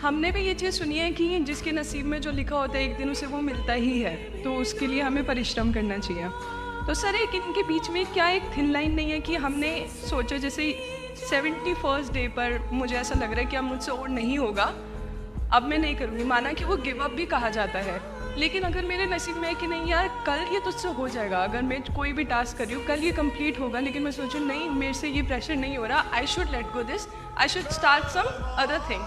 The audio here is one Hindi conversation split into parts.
हमने भी ये चीज़ सुनी है कि जिसके नसीब में जो लिखा होता है एक दिन उसे वो मिलता ही है, तो उसके लिए हमें परिश्रम करना चाहिए। तो सर एक इनके बीच में क्या एक थिन लाइन नहीं है कि हमने सोचा जैसे 71st डे पर मुझे ऐसा लग रहा है कि अब मुझसे और नहीं होगा, अब मैं नहीं करूँगी, माना कि वो गिव अप भी कहा जाता है, लेकिन अगर मेरे नसीब में है कि नहीं यार कल ये तुझसे हो जाएगा, अगर मैं कोई भी टास्क कर रही हूँ कल ये कंप्लीट होगा, लेकिन मैं सोचूँ नहीं मेरे से ये प्रेशर नहीं हो रहा, I should let go this, I should start some other thing.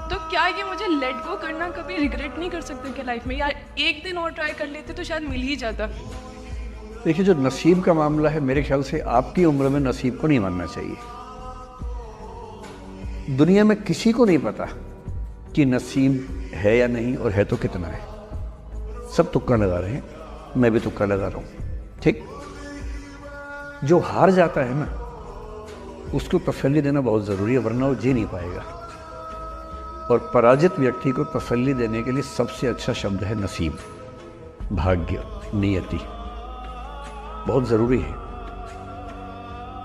तो क्या ये मुझे लेट गो करना कभी रिग्रेट नहीं कर सकते क्या लाइफ में, यार एक दिन और ट्राई कर लेते तो शायद मिल ही जाता। देखिए, जो नसीब का मामला है मेरे ख्याल से आपकी उम्र में नसीब को नहीं मानना चाहिए। दुनिया में किसी को नहीं पता कि नसीब है या नहीं, और है तो कितना है। सब तुक्का लगा रहे हैं, मैं भी तुक्का लगा रहा हूँ, ठीक। जो हार जाता है ना उसको तसल्ली देना बहुत ज़रूरी है, वरना वो जी नहीं पाएगा। और पराजित व्यक्ति को तसल्ली देने के लिए सबसे अच्छा शब्द है नसीब, भाग्य, नियति, बहुत ज़रूरी है।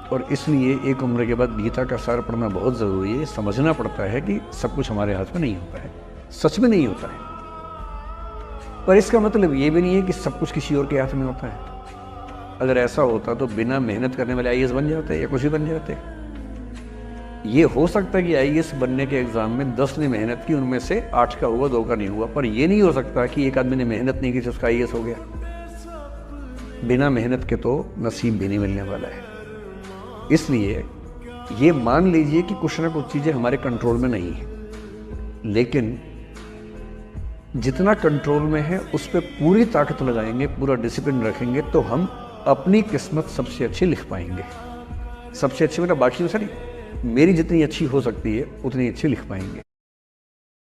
और इसलिए एक उम्र के बाद गीता का सार पढ़ना बहुत ज़रूरी है। समझना पड़ता है कि सब कुछ हमारे हाथ में नहीं होता है, सच में नहीं होता है। पर इसका मतलब ये भी नहीं है कि सब कुछ किसी और के हाथ में होता है। अगर ऐसा होता तो बिना मेहनत करने वाले आईएएस बन जाते या कुछ भी बन जाते। ये हो सकता है कि आईएएस बनने के एग्ज़ाम में 10 ने मेहनत की, उनमें से 8 का हुआ, 2 का नहीं हुआ। पर ये नहीं हो सकता कि एक आदमी ने मेहनत नहीं की तो उसका आईएएस हो गया। बिना मेहनत के तो नसीब भी नहीं मिलने वाला है। इसलिए ये मान लीजिए कि कुछ ना कुछ चीज़ें हमारे कंट्रोल में नहीं है, लेकिन जितना कंट्रोल में है उस पर पूरी ताकत लगाएंगे, पूरा डिसिप्लिन रखेंगे, तो हम अपनी किस्मत सबसे अच्छी लिख पाएंगे। सबसे अच्छी मतलब बाकी तो सर मेरी जितनी अच्छी हो सकती है उतनी अच्छी लिख पाएंगे।